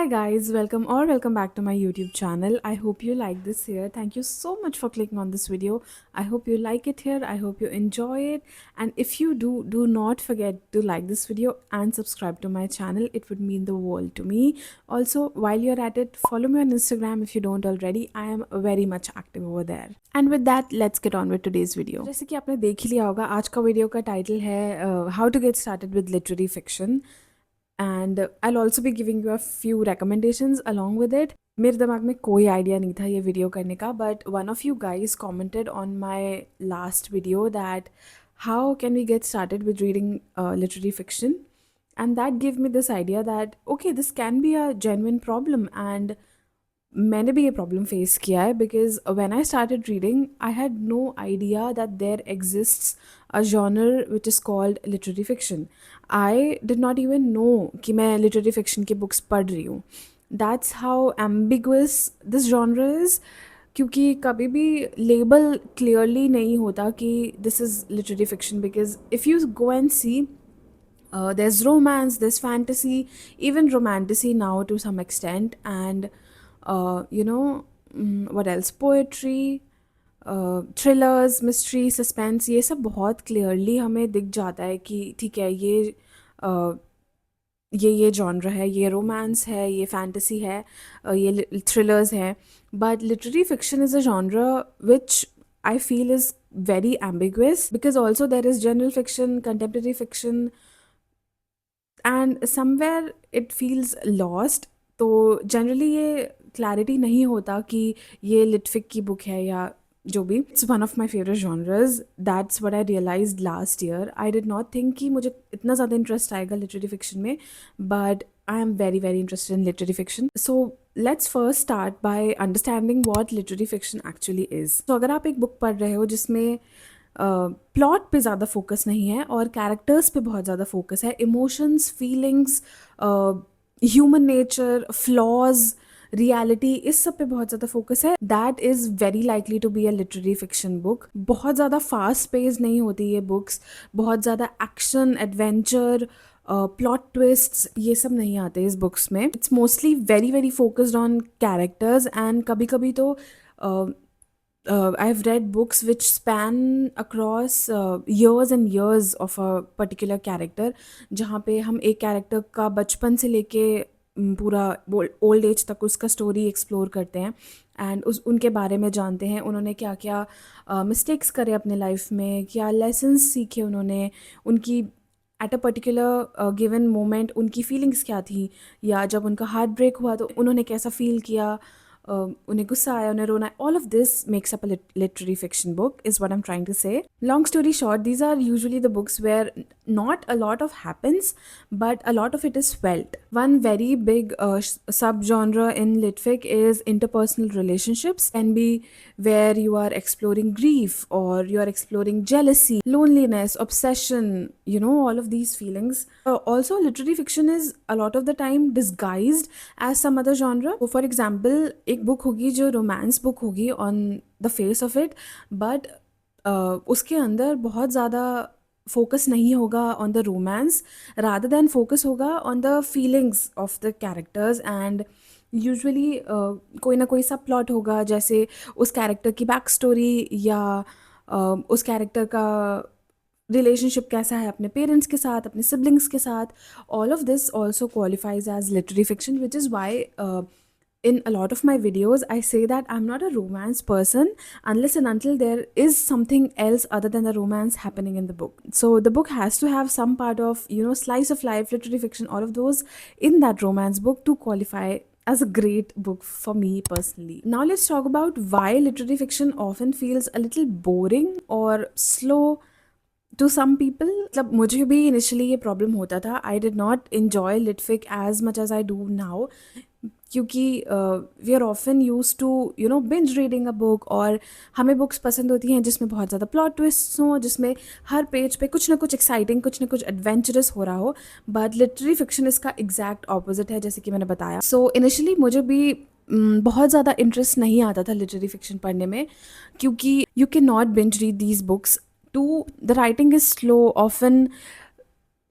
Hi guys, welcome back to my YouTube channel. I hope you like this here. Thank you so much for clicking on this video. I hope you like it here. I hope you enjoy it. And if you do not forget to like this video and subscribe to my channel. It would mean the world to me. Also, while you're at it, follow me on Instagram if you don't already. I am very much active over there. And with that, let's get on with today's video. जैसे कि आपने देख ही लिया होगा, आज का video का title है How to get started with literary fiction. And I also be giving you a few recommendations along with it. मेरे दिमाग में कोई आइडिया नहीं था ये वीडियो करने का, but one of you guys commented on my last video that how can we get started with reading literary fiction, and that gave me this idea that okay, this can be a genuine problem. And मैंने भी ये problem face किया है because when I started reading I had no idea that there exists a genre which is called literary fiction. I did not even know कि मैं literary fiction की books पढ़ रही हूँ. That's how ambiguous this genre is, क्योंकि कभी भी label clearly नहीं होता कि this is literary fiction. Because if you go and see, there's romance, there's fantasy, even romantasy now to some extent, and what else, poetry, thrillers, mystery, suspense, ये सब बहुत clearly हमें दिख जाता है कि ठीक है, uh, ये जॉनर है, ये रोमांस है, ये फैंटेसी है, ये थ्रिलर्स है. But literary fiction is a genre which I feel is very ambiguous, because also there is general fiction, contemporary fiction, and somewhere it feels lost. तो जनरली ये क्लैरिटी नहीं होता कि ये लिटफिक की बुक है या जो भी. It's one of my favourite genres. That's what I realised last year. I did not think कि मुझे इतना ज़्यादा इंटरेस्ट आएगा लिटरेरी फिक्शन में, but I am very very interested in literary fiction. So let's first start by understanding what literary fiction actually is. तो अगर आप एक बुक पढ़ रहे हो जिसमें प्लॉट पे ज़्यादा फोकस नहीं है और कैरेक्टर्स पे बहुत ज़्यादा फोकस है, emotions, feelings, human nature, flaws, reality, इस सब पे बहुत ज़्यादा फोकस है, that is very likely to be a literary fiction book. बहुत ज़्यादा फास्ट पेस नहीं होती ये बुक्स. बहुत ज़्यादा एक्शन, एडवेंचर, प्लॉट ट्विस्ट्स, ये सब नहीं आते इस बुक्स में. It's mostly very very focused on characters. And कभी कभी तो I've read books which span across years and years of a particular character, जहाँ पे हम एक कैरेक्टर का बचपन से लेके पूरा ओल्ड एज तक उसका स्टोरी एक्सप्लोर करते हैं एंड उनके बारे में जानते हैं. उन्होंने क्या क्या मिस्टेक्स करे अपने लाइफ में, क्या लेसन्स सीखे उन्होंने, उनकी at a particular given moment उनकी फीलिंग्स क्या थी, या जब उनका हार्ट ब्रेक हुआ तो उन्होंने कैसा फील किया, उन्हें गुस्सा आया, उन्हें रोना. All of this makes up a literary fiction book is what I am trying to say. Long story short, these are usually the books where not a lot of happens, but a lot of it is felt. One very big subgenre in litfic is interpersonal relationships. Can be where you are exploring grief, or you are exploring jealousy, loneliness, obsession, all of these feelings. Also, literary fiction is a lot of the time disguised as some other genre. So for example, एक book होगी जो romance book होगी on the face of it, but उसके अंदर बहुत ज़्यादा focus नहीं होगा on the romance, rather than focus होगा on the feelings of the characters. And usually कोई ना कोई सब प्लॉट होगा, जैसे उस कैरेक्टर की बैक स्टोरी, या उस कैरेक्टर का रिलेशनशिप कैसा है अपने पेरेंट्स के साथ, अपने सिबलिंग्स के साथ. All of this also qualifies as literary fiction, which is why in a lot of my videos I say that I'm not a romance person unless and until there is something else other than the romance happening in the book. So the book has to have some part of, slice of life, literary fiction, all of those in that romance book to qualify as a great book for me personally. Now let's talk about why literary fiction often feels a little boring or slow to some people. मतलब मुझे भी initially ये problem होता था. I did not enjoy litfic as much as I do now, क्योंकि we are often use to binge reading a book, और हमें books पसंद होती हैं जिसमें बहुत ज़्यादा प्लॉट ट्विस्ट्स हों, जिसमें हर पेज पे कुछ ना कुछ एक्साइटिंग, कुछ ना कुछ एडवेंचरस हो रहा हो. बट लिटरेरी फिक्शन इसका एग्जैक्ट ऑपोजिट है, जैसे कि मैंने बताया. सो इनिशियली मुझे भी बहुत ज़्यादा इंटरेस्ट नहीं आता था लिटरेरी फिक्शन पढ़ने में, क्योंकि you can not binge read these books. Two, the writing is slow, often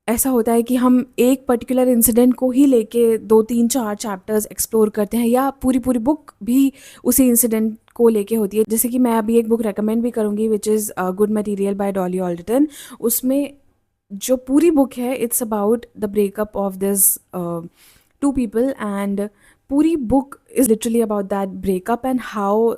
ऐसा होता है कि हम एक पर्टिकुलर इंसिडेंट को ही लेके 2, 3, 4 चैप्टर्स एक्सप्लोर करते हैं, या पूरी पूरी बुक भी उसी इंसिडेंट को लेके होती है। जैसे कि मैं अभी एक बुक रेकमेंड भी करूँगी which is good material by Dolly Alderton. उसमें जो पूरी बुक है it's about the breakup of this two people, and पूरी book is literally about that breakup and how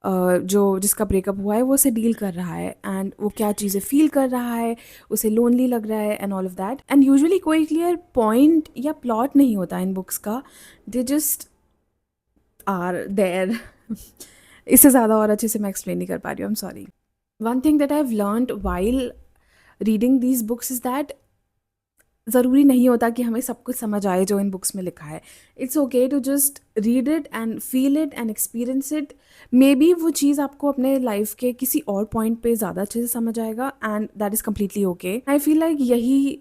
जो जिसका ब्रेकअप हुआ है वो उसे डील कर रहा है, एंड वो क्या चीज़ें फील कर रहा है, उसे लोनली लग रहा है and all of that. And usually कोई क्लियर पॉइंट या प्लॉट नहीं होता इन बुक्स का, दे जस्ट आर देयर। इससे ज़्यादा और अच्छे से मैं एक्सप्लेन नहीं कर पा रही हूँ, I am sorry. One thing that I have learned while reading these books is that ज़रूरी नहीं होता कि हमें सब कुछ समझ आए जो इन बुक्स में लिखा है। It's okay to just read it and feel it and experience it. Maybe वो चीज़ आपको अपने लाइफ के किसी और पॉइंट पे ज़्यादा अच्छे से समझ आएगा, and that is completely okay. I feel like यही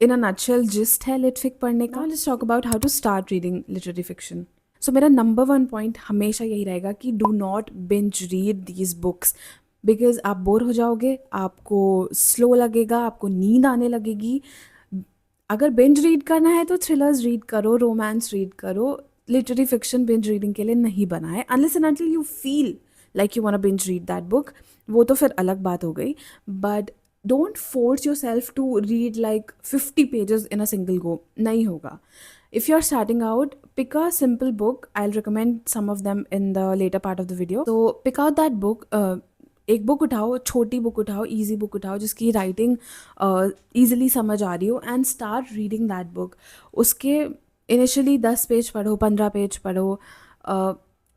इन अ नटशेल जिस्ट है लिट फिक पढ़ने का। Let's talk about how to start reading literary fiction. So मेरा नंबर 1 पॉइंट हमेशा यही रहेगा कि do not binge read these books, because आप बोर हो जाओगे, आपको स्लो लगेगा, आपको नींद आने लगेगी। अगर बिंज रीड करना है तो थ्रिलर्स रीड करो, रोमांस रीड करो। लिटरेरी फिक्शन बिंज रीडिंग के लिए नहीं बना है, unless and until you feel like you want to binge read that book, वो तो फिर अलग बात हो गई। But don't force yourself to read like 50 pages in a single go, नहीं होगा। If you're starting out, pick a simple book. I'll recommend some of them in the later part of the video. So pick out that book. एक book उठाओ, छोटी book उठाओ, easy book उठाओ जिसकी writing easily समझ आ रही हो, and start reading that book. उसके इनिशियली 10 पेज पढ़ो, 15 पेज पढ़ो,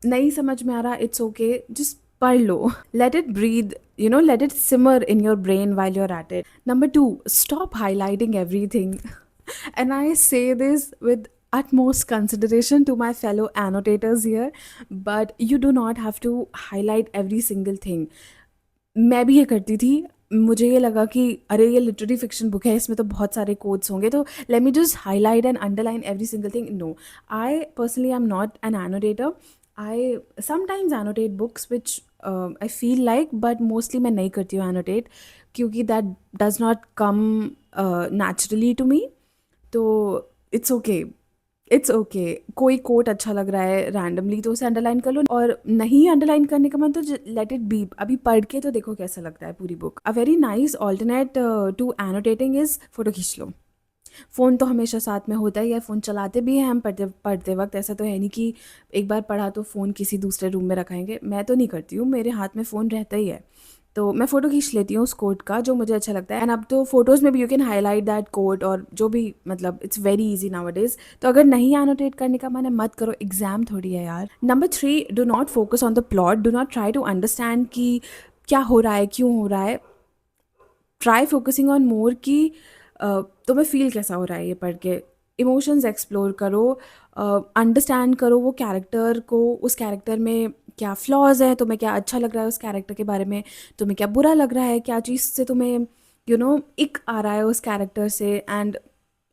नहीं समझ में आ रहा, इट्स ओके, जस्ट पढ़ लो। Let it breathe, you know, let it simmer in your brain while you're at it. Number 2, stop highlighting everything. And I say this with utmost consideration to my fellow annotators here, but you do not have to highlight every single thing. मैं भी ये करती थी। मुझे ये लगा कि अरे ये लिटरेरी फिक्शन बुक है, इसमें तो बहुत सारे कोट्स होंगे, तो let me just highlight and underline every single thing. No, I personally am not an annotator. I sometimes annotate books which I feel like, but mostly मैं नहीं करती हूँ एनोटेट, क्योंकि that does not come naturally to me. तो it's okay, it's okay. कोई quote अच्छा लग रहा है रैंडमली तो उसे अंडरलाइन कर लो, और नहीं अंडरलाइन करने का मन तो लेट इट बी। अभी पढ़ के तो देखो कैसा लगता है पूरी book. A very nice alternate to annotating is photo खींच लो। फ़ोन तो हमेशा साथ में होता ही है, फ़ोन चलाते भी हैं हम पढ़ते पढ़ते वक्त। ऐसा तो है नहीं कि एक बार पढ़ा तो फ़ोन किसी दूसरे रूम में रखाएंगे। मैं तो नहीं करती हूँ, मेरे हाथ में फ़ोन रहता ही है, तो मैं फ़ोटो खींच लेती हूँ उस कोट का जो मुझे अच्छा लगता है। एंड अब तो फ़ोटोज़ में भी you can highlight that quote, और जो भी, मतलब इट्स वेरी इजी नाउअडेज़। तो अगर नहीं एनोटेट करने का मन है, मत करो, एग्जाम थोड़ी है यार। Number 3, do not focus on the plot, do not try to understand कि क्या हो रहा है, क्यों हो रहा है। ट्राई फोकसिंग ऑन मोर कि तुम्हें फील कैसा हो रहा है ये पढ़ के। इमोशंस एक्सप्लोर करो, अंडरस्टैंड करो वो कैरेक्टर को, उस कैरेक्टर में क्या फ्लॉज है, तुम्हें क्या अच्छा लग रहा है उस कैरेक्टर के बारे में, तुम्हें क्या बुरा लग रहा है, क्या चीज़ से तुम्हें इक आ रहा है उस कैरेक्टर से, एंड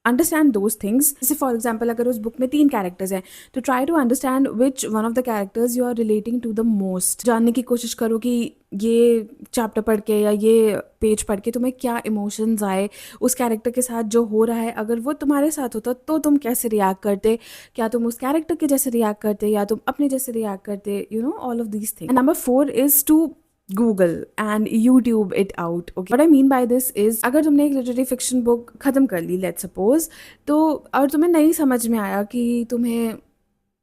अंडरस्टैंड दोज थिंग्स। जैसे फॉर एग्जाम्पल अगर उस बुक में 3 कैरेक्टर्स हैं, तो try to understand which one of the characters you are relating to the most. जानने की कोशिश करो कि ये चैप्टर पढ़ के या ये पेज पढ़ के तुम्हें क्या इमोशंस आए उस कैरेक्टर के साथ जो हो रहा है। अगर वो तुम्हारे साथ होता तो तुम कैसे रिएक्ट करते, क्या तुम उस कैरेक्टर के जैसे रिएक्ट करते या तुम अपने जैसे रिएक्ट करते, all of these things. Number 4 is to Google and YouTube it out. Okay, what I mean by this is, अगर तुमने एक लिटरेरी फिक्शन बुक ख़त्म कर ली, लेट्स सपोज, तो और तुम्हें नहीं समझ में आया कि तुम्हें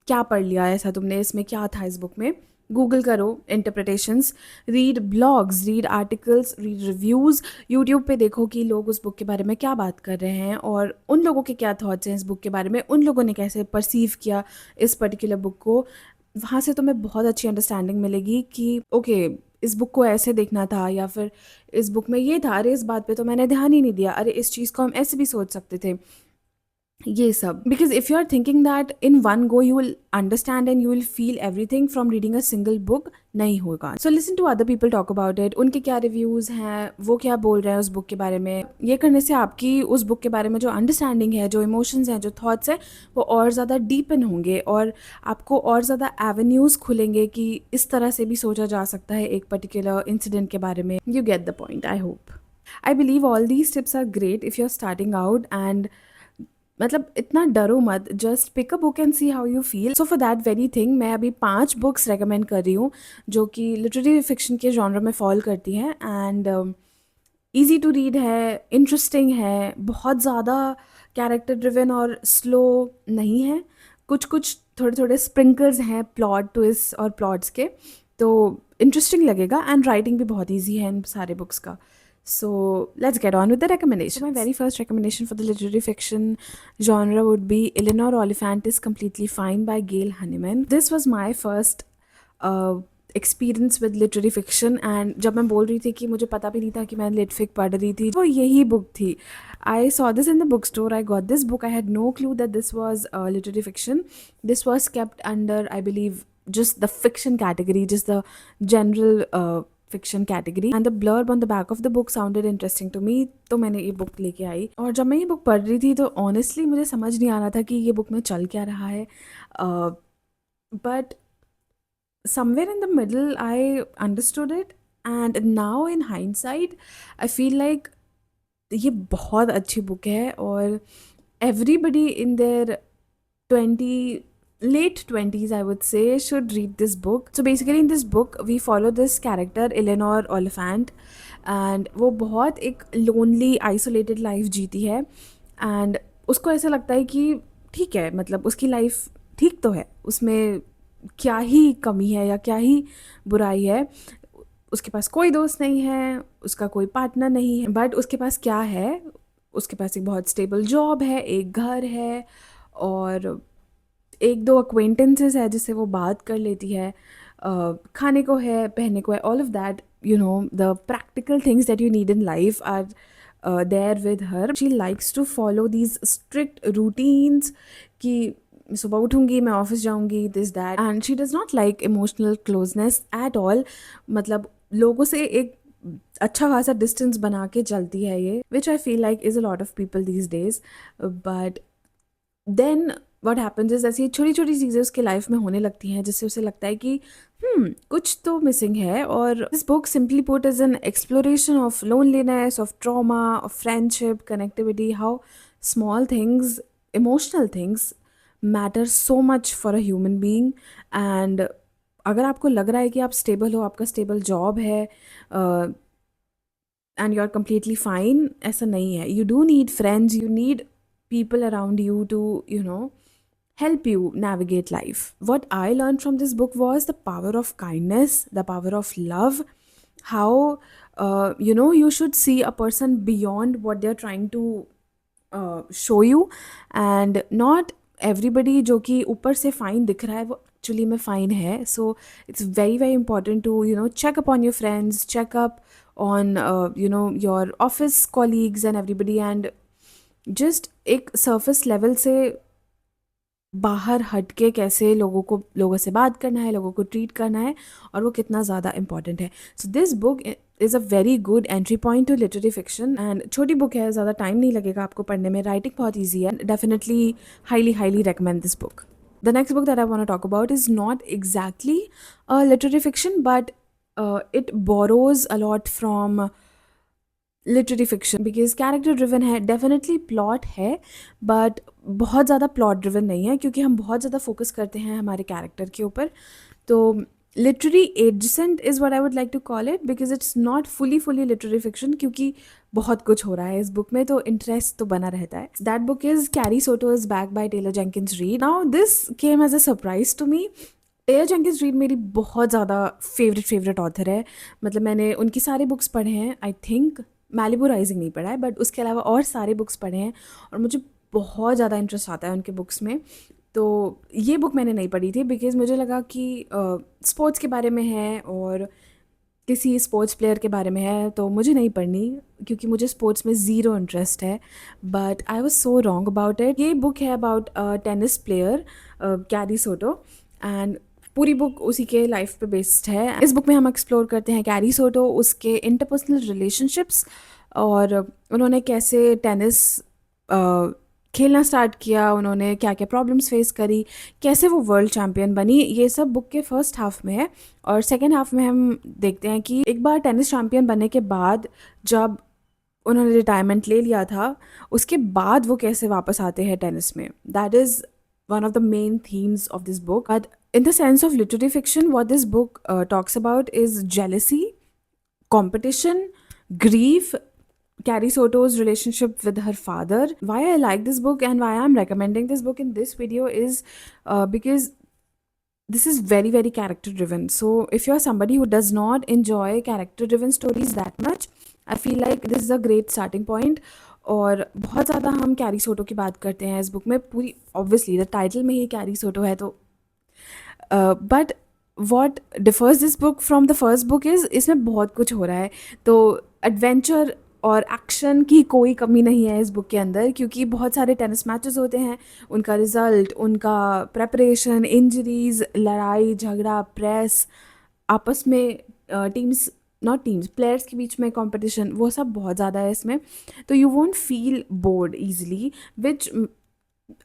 क्या पढ़ लिया ऐसा तुमने, इसमें क्या था इस बुक में, गूगल करो interpretations, read blogs, read articles, read reviews. YouTube पे देखो कि लोग उस बुक के बारे में क्या बात कर रहे हैं और उन लोगों के क्या थॉट्स हैं इस बुक के बारे में, उन लोगों ने कैसे परसीव किया इस पर्टिकुलर बुक को। वहाँ से तुम्हें बहुत अच्छी अंडरस्टैंडिंग मिलेगी कि ओके, इस बुक को ऐसे देखना था, या फिर इस बुक में ये था, अरे इस बात पे तो मैंने ध्यान ही नहीं दिया, अरे इस चीज़ को हम ऐसे भी सोच सकते थे, ये सब। Because if you are thinking that in one go you will understand and you will feel everything from reading a single book, नहीं होगा। So listen to other people talk about it, उनके क्या रिव्यूज़ हैं, वो क्या बोल रहे हैं उस बुक के बारे में। ये करने से आपकी उस बुक के बारे में जो अंडरस्टैंडिंग है, जो इमोशंस हैं, जो थॉट्स हैं, वो और ज़्यादा डीपन होंगे, और आपको और ज़्यादा एवेन्यूज़ खुलेंगे कि इस तरह से भी सोचा जा सकता है एक पर्टिकुलर इंसिडेंट के बारे में। You get the point, I hope. I believe all these tips are great if you are starting out and मतलब इतना डरो मत, just pick a book and see how you feel. So for that very thing मैं अभी 5 books recommend कर रही हूँ जो कि लिटरेरी फिक्शन के जॉनर में फॉल करती हैं एंड ईज़ी टू रीड है, इंटरेस्टिंग है, बहुत ज़्यादा कैरेक्टर ड्रिवन और स्लो नहीं है। कुछ-कुछ थोड़े-थोड़े स्प्रिंकल्स हैं प्लॉट ट्विस्ट और प्लॉट्स के, तो इंटरेस्टिंग लगेगा एंड राइटिंग भी बहुत ईज़ी है इन सारे बुक्स का। So let's get on with the recommendations. So my very first recommendation for the literary fiction genre would be Eleanor Oliphant is Completely Fine by Gail Honeyman. This was my first experience with literary fiction and जब मैं बोल रही थी कि मुझे पता भी नहीं था कि मैं लिट फिक पढ़ रही थी, वो यही बुक थी। I saw this in the book store, I got this book, I had no clue that this was literary fiction. This was kept under I believe just the fiction category, just the general fiction category, and the blurb on the back of the book sounded interesting to me, तो मैंने ये book लेके आई और जब मैं ये book पढ़ रही थी तो ऑनेस्टली मुझे समझ नहीं आ रहा था कि ये बुक में चल क्या रहा है, but somewhere in the middle I understood it, and now in hindsight I feel like ये बहुत अच्छी बुक है और everybody in their 20 late 20s I would say should read this book. So basically in this book we follow this character Eleanor Oliphant and वो बहुत एक lonely isolated life जीती है and उसको ऐसा लगता है कि ठीक है, मतलब उसकी लाइफ ठीक तो है, उसमें क्या ही कमी है या क्या ही बुराई है। उसके पास कोई दोस्त नहीं है, उसका कोई पार्टनर नहीं है, बट उसके पास क्या है, उसके पास एक बहुत स्टेबल जॉब है, एक घर है और एक दो अक्वेंटेंसेस है जिससे वो बात कर लेती है, खाने को है, पहनने को है, all of that, you know, the practical things that you need in life are there with her. She likes to follow these strict routines कि सुबह उठूंगी, मैं ऑफिस जाऊंगी, this that, and she does not like emotional closeness at all. मतलब लोगों से एक अच्छा खासा डिस्टेंस बना के चलती है ये, which I feel like is a lot of people these days. But then what happens is ऐसी छोटी छोटी चीज़ें उसके लाइफ में होने लगती हैं जिससे उसे लगता है कि कुछ तो मिसिंग है। और this book simply put is an exploration of loneliness, of trauma, of friendship, connectivity, how small things, emotional things matter so much for a human being. And अगर आपको लग रहा है कि आप स्टेबल हो, आपका स्टेबल जॉब है and you are completely fine, ऐसा नहीं है। You do need friends, you need people around you to, you know, help you navigate life. What I learned from this book was the power of kindness, the power of love, how you know, you should see a person beyond what they're trying to show you, and not everybody जो कि ऊपर से fine दिख रहा है वो actually में fine है। So it's very very important to, you know, check up on your friends, check up on you know, your office colleagues and everybody, and just एक सरफेस लेवल से बाहर हट के कैसे लोगों से बात करना है, लोगों को ट्रीट करना है, और वो कितना ज़्यादा इंपॉर्टेंट है। So this book is a very good entry point two literary fiction, and छोटी बुक है, ज़्यादा टाइम नहीं लगेगा आपको पढ़ने में, राइटिंग बहुत ईजी है, definitely highly recommend this book. The next book that I want to talk about is not exactly a literary fiction, but it borrows a lot from literary fiction because character driven है, definitely plot है, but बहुत ज़्यादा plot driven नहीं है क्योंकि हम बहुत ज़्यादा फोकस करते हैं हमारे कैरेक्टर के ऊपर। तो literary adjacent is what I would like to call it, because it's not fully literary fiction क्योंकि बहुत कुछ हो रहा है इस बुक में, तो इंटरेस्ट तो बना रहता है। That book is Carrie Soto is back by Taylor Jenkins Reid. Now this came as a surprise to me. Taylor Jenkins Reid मेरी बहुत ज़्यादा फेवरेट ऑथर है, मतलब मैंने उनकी सारी बुक्स पढ़े हैं। आई थिंक मैलिबू राइजिंग नहीं पढ़ा है, बट उसके अलावा और सारे बुक्स पढ़े हैं और मुझे बहुत ज़्यादा इंटरेस्ट आता है उनके बुक्स में। तो ये बुक मैंने नहीं पढ़ी थी बिकॉज़ मुझे लगा कि स्पोर्ट्स के बारे में है और किसी स्पोर्ट्स प्लेयर के बारे में है, तो मुझे नहीं पढ़नी क्योंकि मुझे स्पोर्ट्स में ज़ीरो इंटरेस्ट है। But I was so wrong about it. ये बुक है about tennis player Carrie Soto, and पूरी बुक उसी के लाइफ पे बेस्ड है। इस बुक में हम एक्सप्लोर करते हैं कैरी सोटो, उसके इंटरपर्सनल रिलेशनशिप्स, और उन्होंने कैसे टेनिस खेलना स्टार्ट किया, उन्होंने क्या क्या प्रॉब्लम्स फेस करी, कैसे वो वर्ल्ड चैम्पियन बनी। ये सब बुक के फर्स्ट हाफ में है, और सेकेंड हाफ में हम देखते हैं कि एक बार टेनिस चैम्पियन बनने के बाद जब उन्होंने रिटायरमेंट ले लिया था, उसके बाद वो कैसे वापस आते हैं टेनिस में। That is one of the main themes of this book. But in the sense of literary fiction, what this book talks about is jealousy, competition, grief, Carrie Soto's relationship with her father. Why I like this book and why I'm recommending this book in this video is because this is very very character driven. So if you're somebody who does not enjoy character driven stories that much, I feel like this is a great starting point. और बहुत ज़्यादा हम carry सोटो की बात करते हैं इस book में, पूरी ऑब्वियसली द टाइटल में ही कैरी सोटो है, तो but what differs this book from the first book is इसमें बहुत कुछ हो रहा है। तो एडवेंचर और एक्शन की कोई कमी नहीं है इस बुक के अंदर, क्योंकि बहुत सारे टेनिस मैचेस होते हैं, उनका रिज़ल्ट, उनका प्रेपरेशन, इंजरीज, लड़ाई झगड़ा, प्रेस, आपस में टीम्स, नॉट टीम्स, प्लेयर्स के बीच में कंपटीशन, वो सब बहुत ज़्यादा है इसमें। तो you won't feel bored easily, which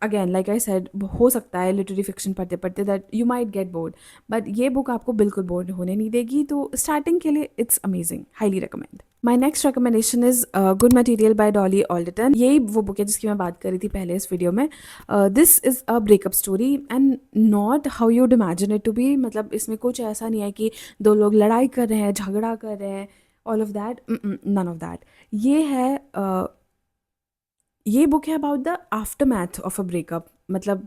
again like I said, हो सकता है लिटरेरी फिक्शन पढ़ते पढ़ते that you might get bored, but ये बुक आपको बिल्कुल बोर्ड होने नहीं देगी। तो स्टार्टिंग के लिए it's amazing, highly recommend. My next recommendation is good material by Dolly Alderton. यही वो बुक है जिसकी मैं बात करी थी पहले इस वीडियो में। This is a breakup story and not how you'd imagine it to be. मतलब इसमें कुछ ऐसा नहीं है कि दो लोग लड़ाई कर रहे हैं, झगड़ा कर रहे हैं, all of that, none of that. ये है ये बुक है about the aftermath of a breakup. मतलब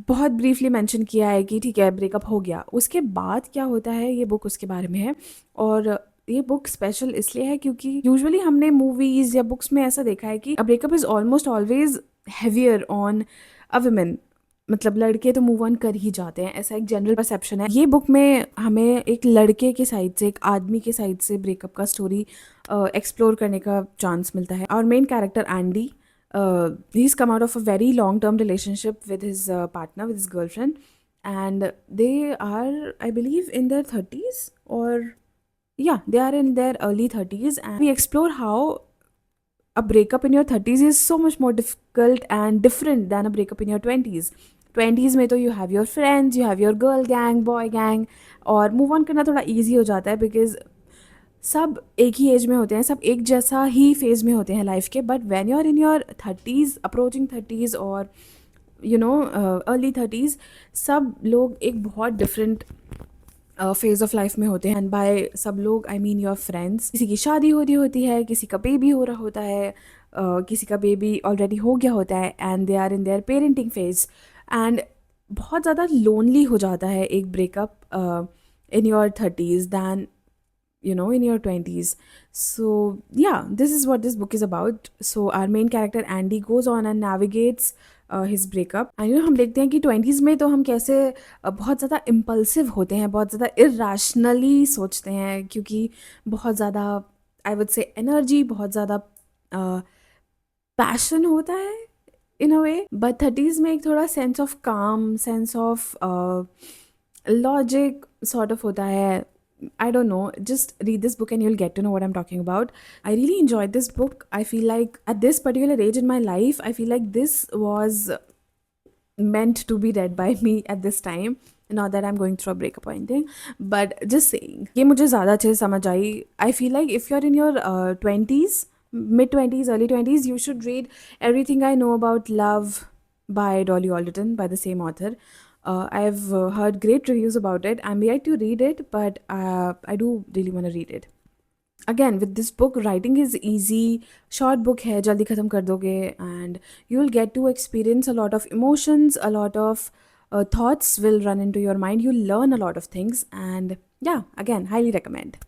बहुत ब्रीफली मेंशन किया है कि ठीक है ब्रेकअप हो गया, उसके बाद क्या होता है, ये बुक उसके बारे में है। और ये बुक स्पेशल इसलिए है क्योंकि यूजुअली हमने मूवीज़ या बुक्स में ऐसा देखा है कि a breakup is almost always heavier on a women. मतलब लड़के तो मूव ऑन कर ही जाते हैं, ऐसा एक जनरल परसेप्शन है। ये बुक में हमें एक लड़के के साइड से, एक आदमी के साइड से ब्रेकअप का स्टोरी एक्सप्लोर करने का चांस मिलता है। और main character Andy, he's come out of a very long term relationship with his partner, with his girlfriend, and they are, I believe, in their 30s, or yeah, they are in their early 30s, and we explore how a breakup in your 30s is so much more difficult and different than a breakup in your 20s. 20s में तो you have your friends, you have your girl gang, boy gang, और move on करना थोड़ा easy हो जाता है because सब एक ही एज में होते हैं, सब एक जैसा ही फेज़ में होते हैं लाइफ के। But when you are in your 30s, approaching 30s, और यू नो अर्ली 30s, सब लोग एक बहुत डिफरेंट फेज़ ऑफ लाइफ में होते हैं। एंड बाय सब लोग आई मीन योर फ्रेंड्स। किसी की शादी हो रही होती है, किसी का बेबी हो रहा होता है, किसी का बेबी ऑलरेडी हो गया होता है, and they are in their parenting phase. And बहुत ज़्यादा लोनली हो जाता है एक breakup in your 30s than in your 20s. So yeah, this is what this book is about. So our main character Andy goes on and navigates his breakup. And हम देखते हैं कि 20s में तो हम कैसे बहुत ज़्यादा इम्पल्सिव होते हैं, बहुत ज़्यादा इर्राशनली सोचते हैं, क्योंकि बहुत ज़्यादा आई वुड से एनर्जी, बहुत ज़्यादा पैशन होता है इन अ वे। बट 30s में एक थोड़ा सेंस ऑफ काम, sense of logic sort of होता है। I don't know, just read this book and you'll get to know what I'm talking about. I really enjoyed this book. I feel like at this particular age in my life, I feel like this was meant to be read by me at this time. Not that I'm going through a breakup or anything, but just saying. ये मुझे ज़्यादा अच्छे से समझ आई. I feel like if you're in your 20s, mid-20s, early 20s, you should read Everything I Know About Love by Dolly Alderton, by the same author. I've heard great reviews about it. I'm yet to read it, but I do really want to read it. Again, with this book, writing is easy. Short book है, जल्दी ख़त्म कर दोगे, and you'll get to experience a lot of emotions, a lot of thoughts will run into your mind. You'll learn a lot of things, and yeah, again, highly recommend.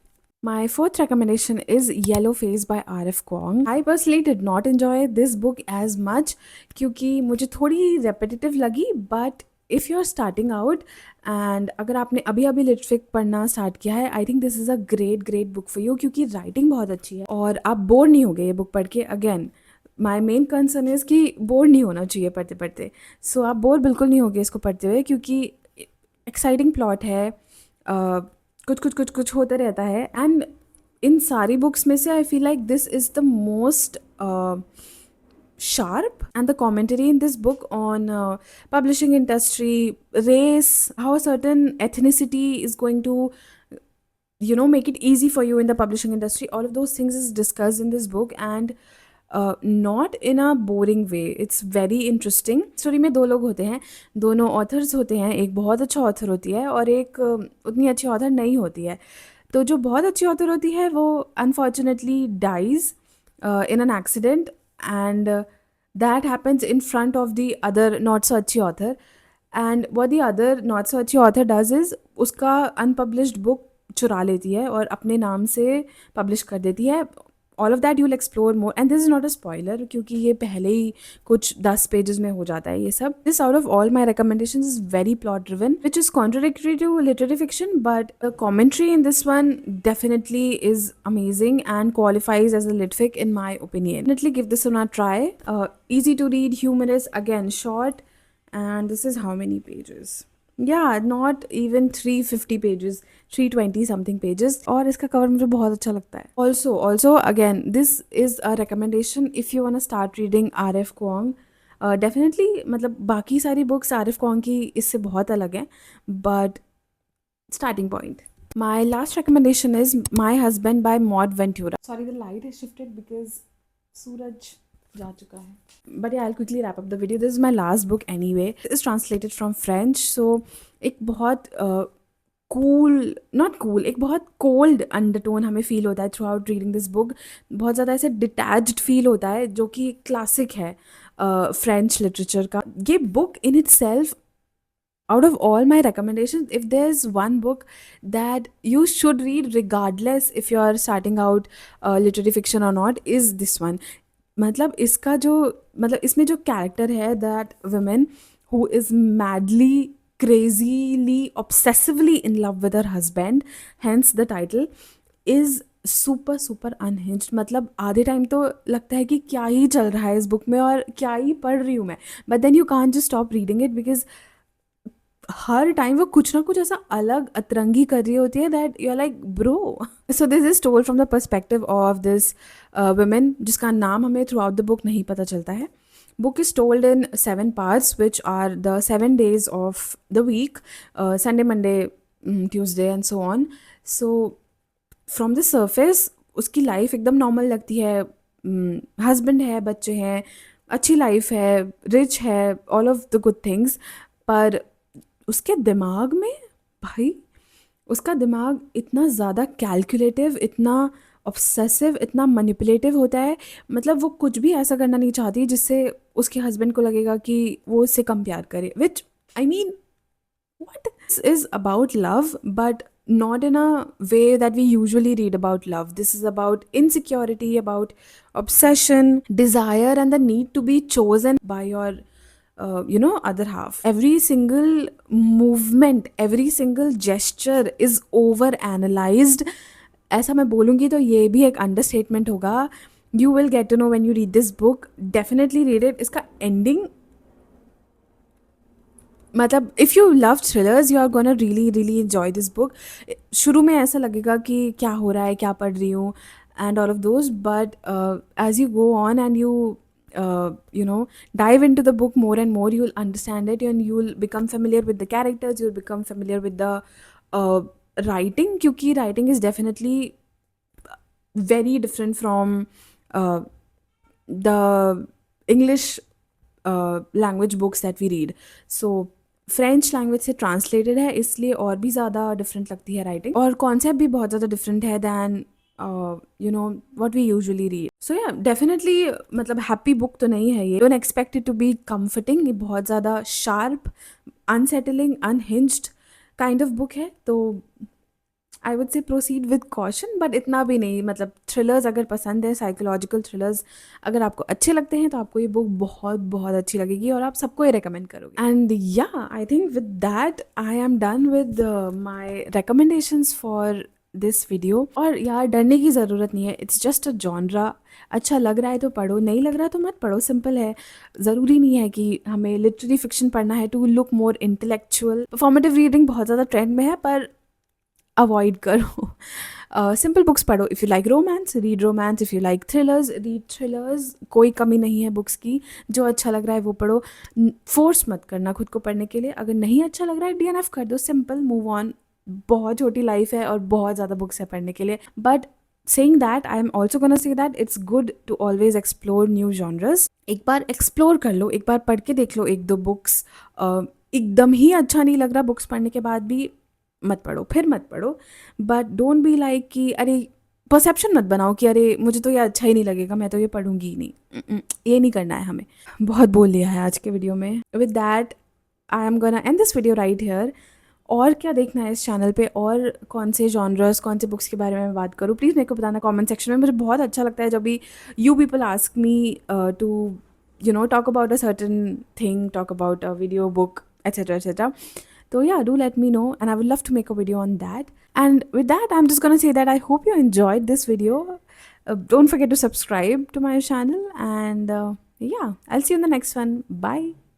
My fourth recommendation is Yellow Face by R.F. Kuang. I personally did not enjoy this book as much क्योंकि मुझे थोड़ी repetitive लगी, but if you are starting out and अगर आपने अभी अभी literature पढ़ना start किया है, I think this is a great book for you, क्योंकि राइटिंग बहुत अच्छी है और आप बोर नहीं होगे ये बुक पढ़ के। Again my main concern is कि बोर नहीं होना चाहिए पढ़ते पढ़ते। सो आप बोर बिल्कुल नहीं होगे इसको पढ़ते हुए, क्योंकि एक्साइटिंग प्लॉट है, कुछ होता रहता है। एंड इन सारी बुक्स में से आई feel like this is the most sharp, and the commentary in this book on publishing industry, race, how a certain ethnicity is going to make it easy for you in the publishing industry. All of those things is discussed in this book, and not in a boring way. It's very interesting. Story में दो लोग होते हैं, दोनों authors होते हैं, एक बहुत अच्छा ऑथर होती है और एक उतनी अच्छी ऑथर नहीं होती है. तो जो बहुत अच्छी ऑथर होती है वो unfortunately dies in an accident, and that happens in front of the other not so अच्छी author. And what the other not so अच्छी author does is उसका unpublished book चुरा लेती है और अपने नाम से publish कर देती है. All of that you'll explore more, and this is not a spoiler क्योंकि ये पहले ही कुछ 10 pages में हो जाता है ये सब. This out of all my recommendations is very plot driven, which is contradictory to literary fiction, but the commentary in this one definitely is amazing and qualifies as a litfic in my opinion. Definitely give this one a try. Easy to read, humorous, again short, and this is how many pages? Yeah, not even 350 pages, 320 something pages. और इसका cover मुझे बहुत अच्छा लगता है. Also again, this is a recommendation if you wanna start reading R.F. Kuang. Definitely मतलब बाकी सारी books R.F. Kuang की इससे बहुत अलग हैं, but starting point. My last recommendation is My Husband by Maud Ventura. Sorry, the light has shifted because सूरज जा चुका है. But yeah, I'll quickly wrap up the video. This is my last book anyway. It's translated from French. So एक बहुत एक बहुत cold undertone हमें feel होता है through out reading this book. बहुत ज़्यादा ऐसे डिटैच्ड फील होता है जो कि क्लासिक है फ्रेंच लिटरेचर का. ये book in it self, out of all my recommendations, if there's one book that you should read regardless if you're starting out literary fiction or not, is this one. मतलब इसका जो इसमें जो character है, that woman who is madly, crazily, obsessively in love with her husband, hence the title, is super super unhinged. मतलब आधे time तो लगता है कि क्या ही चल रहा है इस बुक में और क्या ही पढ़ रही हूँ मैं, but then you can't just stop reading it because her time वो कुछ ना कुछ ऐसा अलग अतरंगी कर रही होती है that you are like bro. So this is told from the perspective of this woman जिसका नाम हमें थ्रू आउट द बुक नहीं पता चलता है. Book is told in 7 parts, which are the 7 days of the week, Sunday, Monday, Tuesday and so on. So from the surface उसकी life एकदम normal लगती है. हस्बैंड है, बच्चे हैं, अच्छी लाइफ है, रिच है, all of the good things. पर उसके दिमाग में, भाई उसका दिमाग इतना ज़्यादा कैलकुलेटिव, इतना ऑब्सेसिव, इतना मैनिपुलेटिव होता है. मतलब वो कुछ भी ऐसा करना नहीं चाहती जिससे उसके हस्बैंड को लगेगा कि वो उससे कम प्यार करे. Which I mean what? This is about love, but not in a way that we usually read about love. This is about insecurity, about obsession, desire, and the need to be chosen by your other half. Every single movement, every single gesture is over analyzed. ऐसा मैं बोलूँगी तो ये भी एक understatement होगा. You will get to know when you read this book. Definitely read it. इसका ending, मतलब if you love thrillers you are gonna really really enjoy this book. शुरू में ऐसा लगेगा कि क्या हो रहा है, क्या पढ़ रही हूँ, and all of those, but as you go on and you dive into the book more and more, you'll understand it and you'll become familiar with the characters, you'll become familiar with the writing, क्योंकि writing is definitely very different from the English language books that we read. So French language से translated है इसलिए और भी ज़्यादा different लगती है writing, और कॉन्सेप्ट भी बहुत ज़्यादा डिफरेंट है than what we usually read. So yeah, definitely मतलब हैप्पी बुक तो नहीं है ये. Don't expect it to be comforting. ये बहुत ज़्यादा sharp, unsettling, unhinged kind of book है. तो I would say proceed with caution, but इतना भी नहीं. मतलब थ्रिलर्स अगर पसंद है, साइकोलॉजिकल थ्रिलर्स अगर आपको अच्छे लगते हैं तो आपको ये बुक बहुत बहुत अच्छी लगेगी और आप सबको ये रिकमेंड करोगे. एंड या I think with that I am done with my recommendations for this video. और यार डरने की ज़रूरत नहीं है. It's just a genre. अच्छा लग रहा है तो पढ़ो, नहीं लग रहा तो मत पढ़ो. सिंपल है. ज़रूरी नहीं है कि हमें लिटरेरी फिक्शन पढ़ना है to look more intellectual. Performative reading बहुत ज़्यादा ट्रेंड में है, पर अवॉइड करो. सिंपल बुक्स पढ़ो. If you like romance, read romance. If you like thrillers, read thrillers. कोई कमी नहीं है बुक्स की. जो अच्छा लग रहा है वो पढ़ो. फोर्स मत करना खुद को पढ़ने के लिए. अगर नहीं अच्छा लग रहा है DNF कर दो. Simple, move on. बहुत छोटी लाइफ है और बहुत ज़्यादा बुक्स है पढ़ने के लिए, but saying that I am also gonna say that it's good to always explore new genres. एक बार एक्सप्लोर कर लो, एक बार पढ़ के देख लो एक दो बुक्स, एकदम ही अच्छा नहीं लग रहा बुक्स पढ़ने के बाद भी मत पढ़ो, फिर मत पढ़ो, बट डोंट बी लाइक कि अरे परसेप्शन मत बनाओ कि अरे मुझे तो ये अच्छा ही नहीं लगेगा, मैं तो ये पढ़ूंगी ही नहीं। ये नहीं करना है हमें। बहुत बोल लिया है आज के वीडियो में। With that I am gonna and this video right here. और क्या देखना है इस चैनल पे, और कौन से जॉनर्स, कौन से बुक्स के बारे में मैं बात करूँ, प्लीज़ मेरे को बताना कमेंट सेक्शन में। मुझे बहुत अच्छा लगता है जब भी you people ask me to talk about a certain thing, talk about a video, book, etc, etc. So yeah, do let me know and I would love to make a video on that. And with that, I'm just gonna say that I hope you enjoyed this video. Don't forget to subscribe to my channel, and yeah, I'll see you in the next one. Bye.